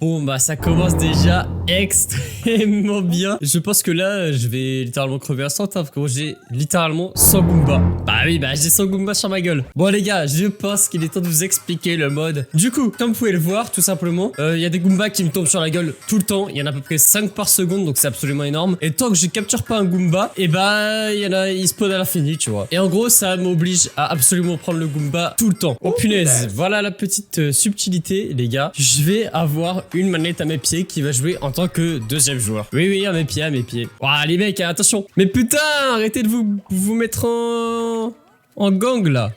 Bon bah ça commence déjà extrêmement bien. Je pense que là je vais littéralement crever à 100 parce que j'ai littéralement 100 Goombas. Bah oui bah j'ai 100 Goombas sur ma gueule. Bon les gars, je pense qu'il est temps de vous expliquer le mode. Du coup, comme vous pouvez le voir tout simplement, il y a des Goombas qui me tombent sur la gueule tout le temps. Il y en a à peu près 5 par seconde, donc c'est absolument énorme. Et tant que je capture pas un Goomba, et bah il y en a, ils spawnent à l'infini tu vois. Et en gros ça m'oblige à absolument prendre le Goomba tout le temps. Oh punaise, voilà la petite subtilité les gars. Je vais avoir une manette à mes pieds qui va jouer en tant que deuxième joueur. Oui, à mes pieds, à mes pieds. Ouah, les mecs, attention. Mais putain, arrêtez de vous mettre en gang, là.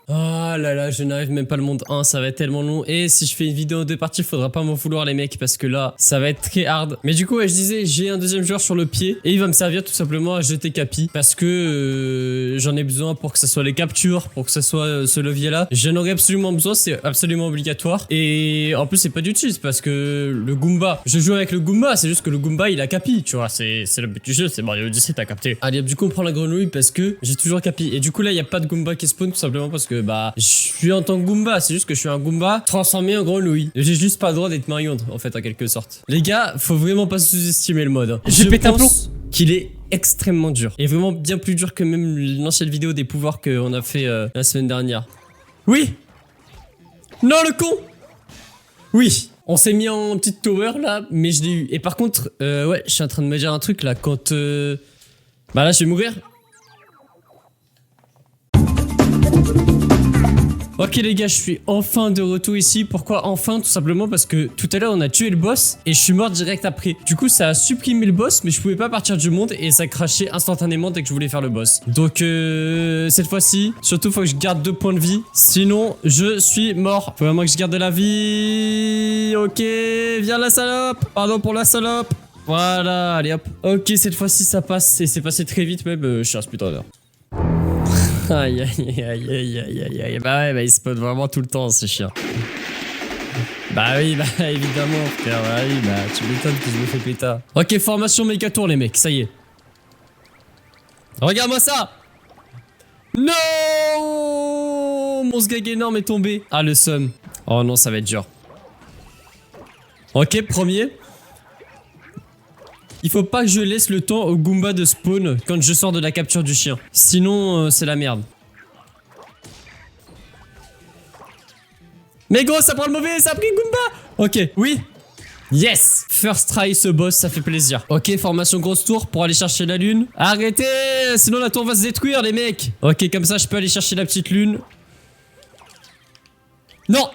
Oh là là, je n'arrive même pas le monde 1, ça va être tellement long. Et si je fais une vidéo en 2 parties, faudra pas m'en vouloir les mecs, parce que là, ça va être très hard. Mais du coup, ouais, je disais, j'ai un deuxième joueur sur le pied, et il va me servir tout simplement à jeter capi, parce que j'en ai besoin pour que ça soit les captures, pour que ça soit ce levier là. J'en aurais absolument besoin, c'est absolument obligatoire. Et en plus, c'est pas du cheese, parce que le Goomba, je joue avec le Goomba, c'est juste que le Goomba, il a capi, tu vois, c'est le but du jeu, c'est Mario Odyssey, t'as capté. Allez, du coup, on prend la grenouille, parce que j'ai toujours capi. Et du coup, là, il y a pas de Goomba qui spawn, tout simplement parce que bah je suis en tant que Goomba, c'est juste que je suis un Goomba transformé en grenouille. J'ai juste pas le droit d'être Mario en fait en quelque sorte. Les gars, faut vraiment pas sous-estimer le mode. Je pété un plomb. Qu'il est extrêmement dur. Et vraiment bien plus dur que même l'ancienne vidéo des pouvoirs qu'on a fait la semaine dernière. Oui. Non le con. Oui. On s'est mis en petite tower là, mais je l'ai eu. Et par contre, ouais, je suis en train de me dire un truc là quand bah là je vais mourir. Ok les gars, je suis enfin de retour ici. Pourquoi enfin? Tout simplement parce que tout à l'heure on a tué le boss et je suis mort direct après. Du coup ça a supprimé le boss mais je pouvais pas partir du monde et ça crachait instantanément dès que je voulais faire le boss. Donc cette fois-ci, surtout faut que je garde 2 points de vie. Sinon je suis mort. Faut vraiment que je garde de la vie. Ok, viens la salope. Pardon pour la salope. Voilà, allez hop. Ok, cette fois-ci ça passe et c'est passé très vite même. Je suis un speedrunner. Aïe aïe aïe aïe aïe aïe aïe. Bah ouais, bah il spawn vraiment tout le temps, c'est chiant. Bah oui, bah évidemment, frère. Bah oui, bah tu m'étonnes que je me fais péta. Ok, formation méga tour, les mecs, ça y est. Regarde-moi ça. Non, mon sgag énorme est tombé. Ah, le seum. Oh non, ça va être dur. Ok, premier. Il faut pas que je laisse le temps au Goomba de spawn quand je sors de la capture du chien. Sinon, c'est la merde. Mais gros, ça prend le mauvais, ça a pris Goomba. Ok, oui. Yes. First try ce boss, ça fait plaisir. Ok, formation grosse tour pour aller chercher la lune. Arrêtez, sinon la tour va se détruire, les mecs. Ok, comme ça, je peux aller chercher la petite lune. Non.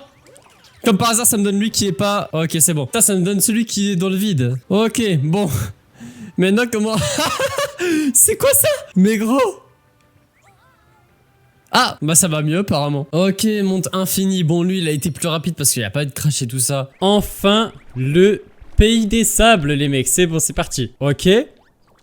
Comme par hasard, ça me donne lui qui est pas... Ok, c'est bon. Ça me donne celui qui est dans le vide. Ok, bon. Maintenant, comment... C'est quoi ça? Mais gros. Ah, bah ça va mieux apparemment. Ok, monte infini. Bon, lui, il a été plus rapide parce qu'il n'y a pas de crash et tout ça. Enfin, le pays des sables, les mecs. C'est bon, c'est parti. Ok.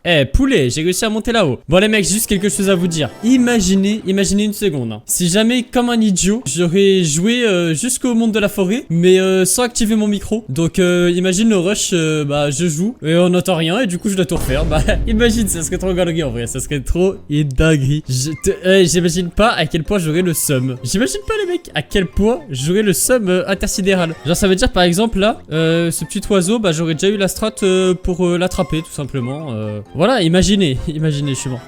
Eh, poulet, j'ai réussi à monter là-haut. Bon les mecs, juste quelque chose à vous dire. Imaginez une seconde. Hein. Si jamais, comme un idiot, j'aurais joué jusqu'au monde de la forêt, mais sans activer mon micro. Donc, imagine le rush, bah, je joue, et on n'entend rien, et du coup, je dois tout refaire. Bah, imagine, ça serait trop galerie en vrai. Ça serait trop et dinguerie. J'imagine pas à quel point j'aurais le seum. J'imagine pas, les mecs, à quel point j'aurais le seum intersidéral. Genre, ça veut dire, par exemple, là, ce petit oiseau, bah, j'aurais déjà eu la strat pour l'attraper, tout simplement. Voilà, imaginez, je suis mort.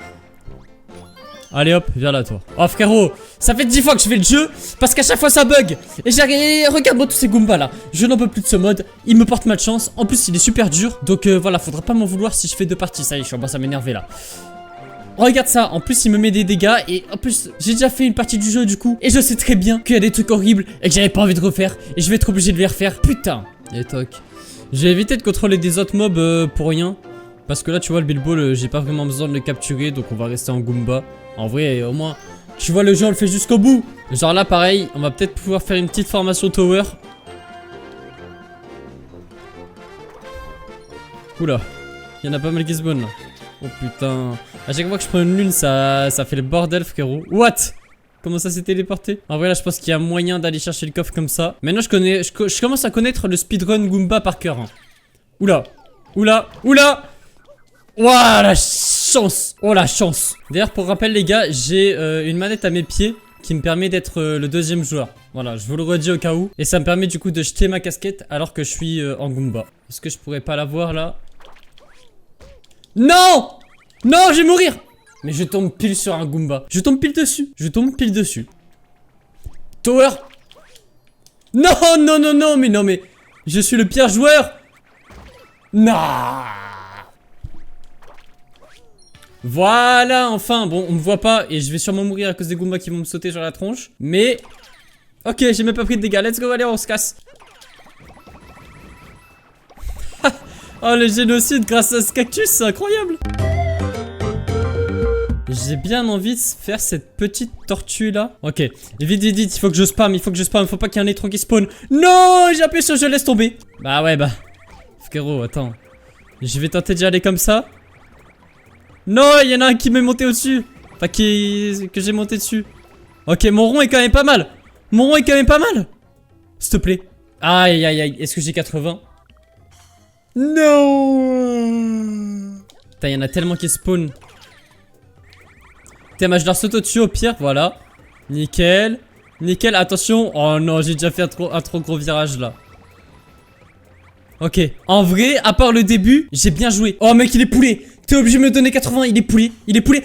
Allez hop, viens là toi. Oh frérot, ça fait 10 fois que je fais le jeu parce qu'à chaque fois ça bug. Et j'arrive, regarde-moi tous ces Goombas là. Je n'en peux plus de ce mode, il me porte malchance. En plus il est super dur, donc voilà, faudra pas m'en vouloir si je fais 2 parties. Ça y est, je suis en bas, ça m'énerver là. Regarde ça, en plus il me met des dégâts et en plus j'ai déjà fait une partie du jeu du coup. Et je sais très bien qu'il y a des trucs horribles et que j'avais pas envie de refaire. Et je vais être obligé de les refaire, putain. Et toc. J'ai évité de contrôler des autres mobs pour rien. Parce que là tu vois le Bilbo, j'ai pas vraiment besoin de le capturer. Donc on va rester en Goomba. En vrai au moins tu vois le jeu on le fait jusqu'au bout. Genre là pareil, on va peut-être pouvoir faire une petite formation tower. Oula, il y en a pas mal qui spawn là. Oh putain. À chaque fois que je prends une lune ça fait le bordel frérot. What? Comment ça s'est téléporté? En vrai là je pense qu'il y a moyen d'aller chercher le coffre comme ça. Maintenant je commence à connaître le speedrun Goomba par cœur. Hein. Oula. Oula. Oula. Ouah la chance. Oh la chance. D'ailleurs pour rappel les gars, j'ai une manette à mes pieds qui me permet d'être le deuxième joueur. Voilà, je vous le redis au cas où. Et ça me permet du coup de jeter ma casquette alors que je suis en Goomba. Est-ce que je pourrais pas l'avoir là? Non! Non, je vais mourir! Mais je tombe pile sur un Goomba. Je tombe pile dessus. Je tombe pile dessus. Tower! Non, non, non, non, mais non, mais... Je suis le pire joueur! Non! Voilà, enfin, bon, on me voit pas et je vais sûrement mourir à cause des Goombas qui vont me sauter sur la tronche. Mais... Ok, j'ai même pas pris de dégâts, let's go, allez, on se casse. Oh, le génocide grâce à ce cactus, c'est incroyable. J'ai bien envie de faire cette petite tortue là. Ok, vite, vite, vite, il faut que je spam, il faut pas qu'il y ait un électron qui spawn. Non, j'ai appuyé sur je laisse tomber. Bah ouais, bah. Frérot, attends. Je vais tenter d'y aller comme ça. Non, il y en a un qui m'est monté au-dessus. Enfin, que j'ai monté dessus. Ok, mon rond est quand même pas mal. Mon rond est quand même pas mal. S'il te plaît. Aïe, aïe, aïe. Est-ce que j'ai 80? Non. Putain, il y en a tellement qui spawn. Putain, je leur saute au-dessus au pire. Voilà. Nickel. Nickel, attention. Oh non, j'ai déjà fait un trop gros virage là. Ok. En vrai, à part le début, j'ai bien joué. Oh mec, il est poulet. T'es obligé de me donner 80, il est poulet. Il est poulet.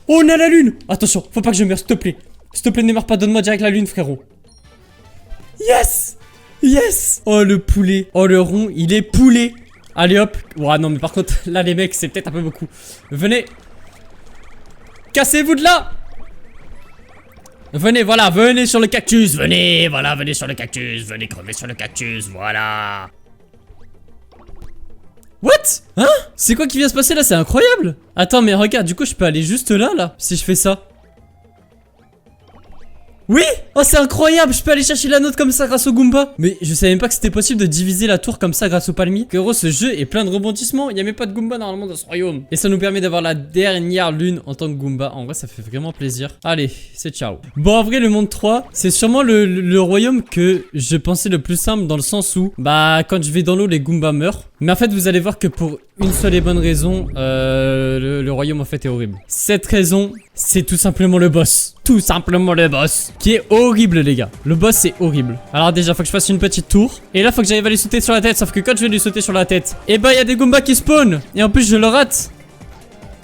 Oh, on a la lune. Attention, faut pas que je meure, s'il te plaît. S'il te plaît, ne meurs pas, donne-moi direct la lune, frérot. Yes. Yes. Oh, le poulet. Oh, le rond, il est poulet. Allez, hop. Ouah, non, mais par contre, là, les mecs, c'est peut-être un peu beaucoup. Venez. Cassez-vous de là. Venez, voilà, venez sur le cactus. Venez, voilà, venez sur le cactus. Venez crever sur le cactus, voilà. What? Hein? C'est quoi qui vient se passer là? C'est incroyable. Attends, mais regarde, du coup je peux aller juste là, si je fais ça. Oui! Oh, c'est incroyable, je peux aller chercher la note comme ça grâce au Goomba. Mais je savais même pas que c'était possible de diviser la tour comme ça grâce au palmier. Gros, ce jeu est plein de rebondissements, il y a même pas de Goomba normalement dans ce royaume. Et ça nous permet d'avoir la dernière lune en tant que Goomba. En vrai, ça fait vraiment plaisir. Allez, c'est ciao. Bon, en vrai, le monde 3, c'est sûrement le royaume que je pensais le plus simple dans le sens où, bah, quand je vais dans l'eau, les Goombas meurent. Mais en fait, vous allez voir que pour une seule et bonne raison, le royaume en fait est horrible. Cette raison, c'est tout simplement le boss. Tout simplement le boss. Qui est horrible, les gars. Le boss, c'est horrible. Alors déjà, faut que je fasse une petite tour. Et là, faut que j'arrive à lui sauter sur la tête. Sauf que quand je vais lui sauter sur la tête, et bah, il y a des Goombas qui spawnent. Et en plus, je le rate.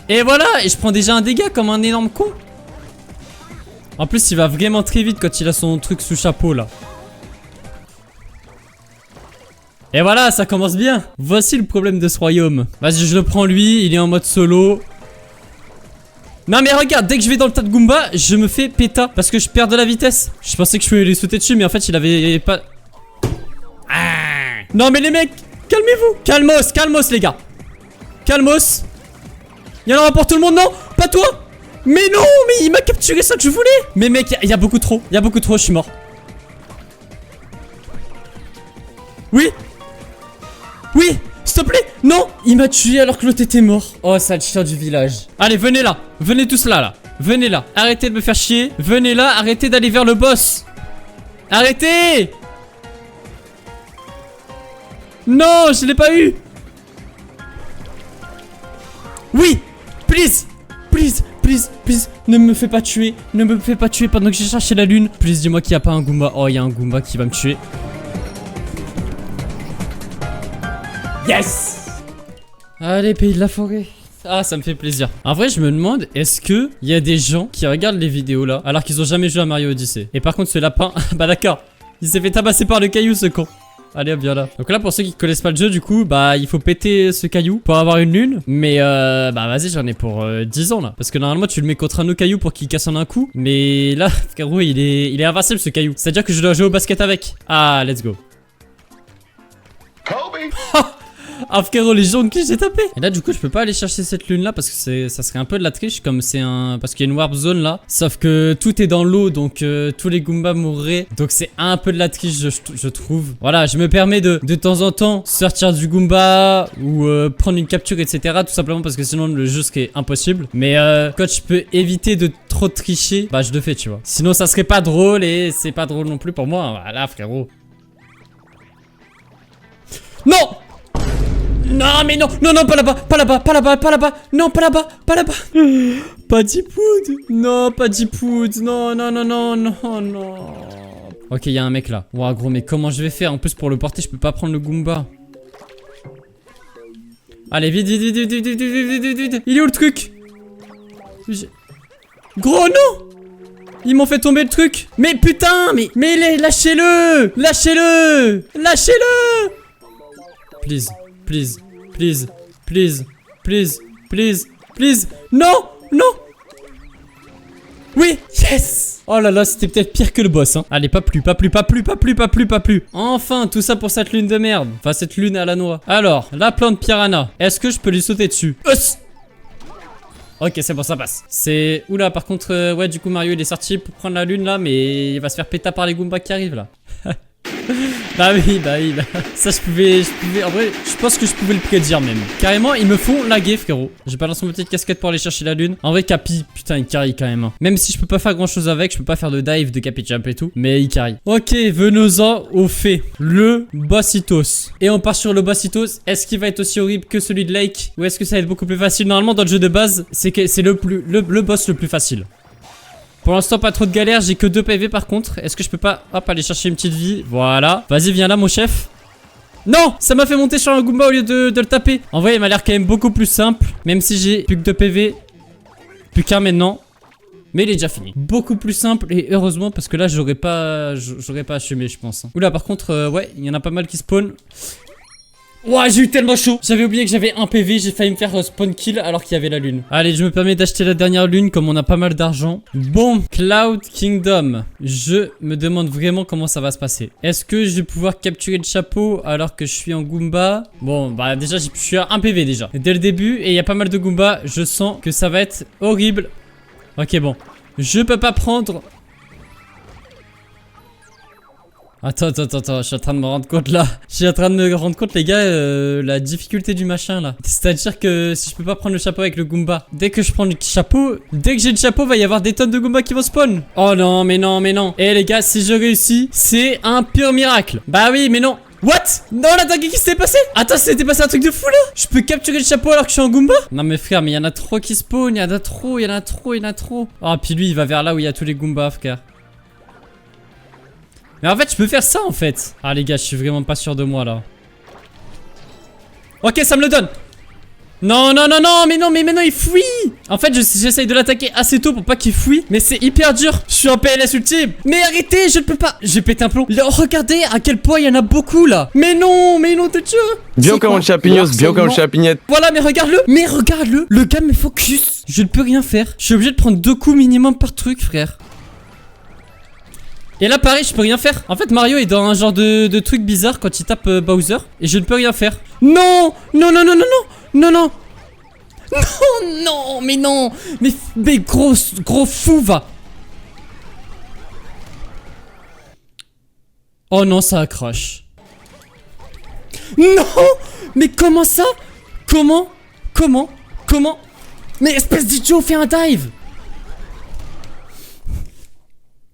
Et voilà, et je prends déjà un dégât comme un énorme con. En plus, il va vraiment très vite quand il a son truc sous chapeau, là. Et voilà, ça commence bien. Voici le problème de ce royaume. Vas-y, je le prends lui, il est en mode solo. Non mais regarde, dès que je vais dans le tas de Goomba, je me fais péta parce que je perds de la vitesse. Je pensais que je pouvais les sauter dessus, mais en fait il avait pas... Ah. Non mais les mecs, calmez-vous. Calmos, calmos les gars. Calmos. Il y en aura pour tout le monde, non? Pas toi. Mais non, mais il m'a capturé ça que je voulais. Mais mec, il y a beaucoup trop. Il y a beaucoup trop, je suis mort. Oui. Oui, s'il te plaît. Non, il m'a tué alors que l'autre était mort. Oh, sale chien du village. Allez, venez là. Venez tous là. Venez là. Arrêtez de me faire chier. Venez là, arrêtez d'aller vers le boss. Arrêtez. Non, je l'ai pas eu. Oui, please. Please, please, please. Ne me fais pas tuer. Ne me fais pas tuer pendant que j'ai cherché la lune. Please, dis-moi qu'il n'y a pas un Goomba. Oh, il y a un Goomba qui va me tuer. Yes! Allez, pays de la forêt. Ah, ça me fait plaisir. En vrai, je me demande, est-ce que il y a des gens qui regardent les vidéos là alors qu'ils ont jamais joué à Mario Odyssey? Et par contre, ce lapin, bah d'accord, il s'est fait tabasser par le caillou, ce con. Allez, hop, viens là. Donc là, pour ceux qui connaissent pas le jeu, du coup, bah il faut péter ce caillou pour avoir une lune. Mais bah vas-y, j'en ai pour 10 ans là. Parce que normalement, tu le mets contre un autre caillou pour qu'il casse en un coup. Mais là, frérot, il est invincible ce caillou. C'est-à-dire que je dois jouer au basket avec. Ah, let's go. Kobe. Ah frérot, les gens que j'ai tapé. Et là du coup je peux pas aller chercher cette lune là parce que ça serait un peu de la triche comme c'est un... Parce qu'il y a une warp zone là. Sauf que tout est dans l'eau donc tous les Goombas mourraient. Donc c'est un peu de la triche je trouve. Voilà, je me permets de temps en temps sortir du Goomba ou prendre une capture etc. Tout simplement parce que sinon le jeu serait impossible. Mais quand je peux éviter de trop tricher, bah je le fais tu vois. Sinon ça serait pas drôle et c'est pas drôle non plus pour moi. Voilà frérot. Non! Non mais non, non, non, pas là-bas, pas là-bas, pas là-bas, pas là-bas, non, pas là-bas, pas là-bas, Pas Deepwood. Non, pas Deepwood. Non, non, non, non, non, non. Ok, il y a un mec là. Ouah, gros, mais comment je vais faire? En plus, pour le porter, je peux pas prendre le Goomba. Allez, vite, vite, vite, vite, vite, vite, vite, vite, vite. Il est où le truc? Gros, non! Ils m'ont fait tomber le truc. Mais putain, mais lâchez-le! Lâchez-le! Lâchez-le! Please, please, please, please, please, please, please. Non! Non! Oui! Yes! Oh là là, c'était peut-être pire que le boss, hein. Allez, pas plus, pas plus, pas plus, pas plus, pas plus, pas plus. Enfin, tout ça pour cette lune de merde. Enfin, cette lune à la noix. Alors, la plante piranha. Est-ce que je peux lui sauter dessus? Ok, c'est bon, ça passe. C'est... Oula, par contre, ouais, du coup, Mario, il est sorti pour prendre la lune, là, mais il va se faire péter par les Goombas qui arrivent, là. Bah oui, bah oui, bah... Ça, je pouvais... En vrai, je pense que je pouvais le prédire, même. Carrément, ils me font laguer, frérot. J'ai balancé ma petite casquette pour aller chercher la lune. En vrai, Capi, putain, il carry quand même, hein. Même si je peux pas faire grand-chose avec, je peux pas faire de dive, de Capi Jump et tout, mais il carry. Ok, venons-en au fait. Le Bossitos. Et on part sur le Bossitos. Est-ce qu'il va être aussi horrible que celui de Lake? Ou est-ce que ça va être beaucoup plus facile? Normalement, dans le jeu de base, c'est le boss le plus facile. Pour l'instant, pas trop de galère, j'ai que 2 PV par contre. Est-ce que je peux pas, hop, aller chercher une petite vie? Voilà. Vas-y, viens là, mon chef. Non! Ça m'a fait monter sur un Goomba au lieu de le taper. En vrai, il m'a l'air quand même beaucoup plus simple. Même si j'ai plus que 2 PV. Plus qu'un maintenant. Mais il est déjà fini. Beaucoup plus simple et heureusement parce que là, j'aurais pas assumé, je pense. Oula, par contre, ouais, il y en a pas mal qui spawn. Ouah, j'ai eu tellement chaud. J'avais oublié que j'avais un PV, j'ai failli me faire spawn kill alors qu'il y avait la lune. Allez, je me permets d'acheter la dernière lune comme on a pas mal d'argent. Bon, Cloud Kingdom. Je me demande vraiment comment ça va se passer. Est-ce que je vais pouvoir capturer le chapeau alors que je suis en Goomba? Bon, bah déjà, je suis à 1 PV déjà. Dès le début, et il y a pas mal de Goomba, je sens que ça va être horrible. Ok, bon. Je peux pas prendre... Attends, je suis en train de me rendre compte là. Je suis en train de me rendre compte, les gars, la difficulté du machin là. C'est-à-dire que si je peux pas prendre le chapeau avec le Goomba, dès que je prends le chapeau, dès que j'ai le chapeau, va y avoir des tonnes de Goomba qui vont spawn. Oh non, mais non, mais non. Eh les gars, si je réussis, c'est un pur miracle. Bah oui, mais non. What? Non, la dingue, qui s'est passé? Attends, c'était passé un truc de fou là. Je peux capturer le chapeau alors que je suis en Goomba? Non mais frère, mais il y en a trop qui spawn, il y en a trop, il y en a trop, il y en a trop. Oh, puis lui, il va vers là où il y a tous les Goombas, frère. Mais en fait, je peux faire ça en fait. Ah les gars, je suis vraiment pas sûr de moi là. Ok, ça me le donne. Non, non, non, non, mais non, mais maintenant il fuit. En fait, j'essaye de l'attaquer assez tôt pour pas qu'il fuit. Mais c'est hyper dur. Je suis en PLS ultime. Mais arrêtez, je ne peux pas. J'ai pété un plomb. Là, regardez à quel point il y en a beaucoup là. Mais non, de Dieu. Bien comme un champignon, bien comme un champignet. Voilà, mais regarde-le. Mais regarde-le. Le gars me focus. Je ne peux rien faire. Je suis obligé de prendre 2 coups minimum par truc, frère. Et là pareil, je peux rien faire. En fait, Mario est dans un genre de truc bizarre quand il tape Bowser. Et je ne peux rien faire. Non. Non, non, non, non, non. Non, non. Non, non, mais non. Mais gros fou, va. Oh non, ça accroche. Non. Mais comment ça? Comment? Mais espèce d'idiot, fais un dive.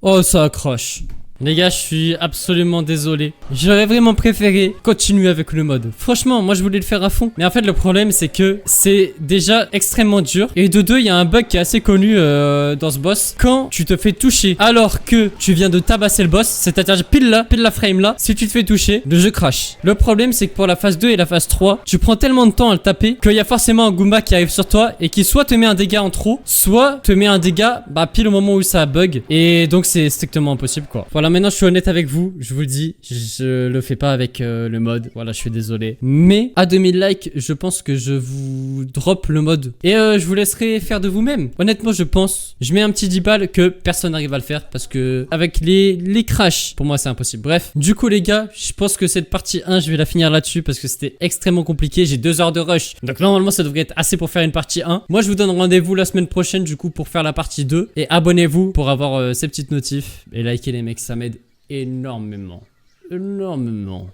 Oh, ça accroche. Les gars, je suis absolument désolé. J'aurais vraiment préféré continuer avec le mode. Franchement, moi je voulais le faire à fond. Mais en fait, le problème, c'est que c'est déjà extrêmement dur. Et de deux, il y a un bug qui est assez connu dans ce boss. Quand tu te fais toucher alors que tu viens de tabasser le boss, c'est-à-dire pile la frame là, si tu te fais toucher, le jeu crash. Le problème, c'est que pour la phase 2 et la phase 3, tu prends tellement de temps à le taper qu'il y a forcément un Goomba qui arrive sur toi et qui soit te met un dégât en trop, soit te met un dégât pile au moment où ça bug. Et donc, c'est strictement impossible quoi. Voilà, maintenant je suis honnête avec vous, je vous le dis, je le fais pas avec le mode, voilà, je suis désolé. Mais à 2000 likes, je pense que je vous drop le mode. Et je vous laisserai faire de vous-même. Honnêtement, je pense, je mets un petit 10 balles que personne n'arrive à le faire parce que avec les crashs, pour moi c'est impossible. Bref, du coup les gars, je pense que cette partie 1, je vais la finir là-dessus parce que c'était extrêmement compliqué. J'ai 2 heures de rush, donc normalement ça devrait être assez pour faire une partie 1. Moi je vous donne rendez-vous la semaine prochaine du coup pour faire la partie 2. Et abonnez-vous pour avoir ces petites notifs. Et likez les mecs, ça m'aide énormément.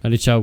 Allez, ciao.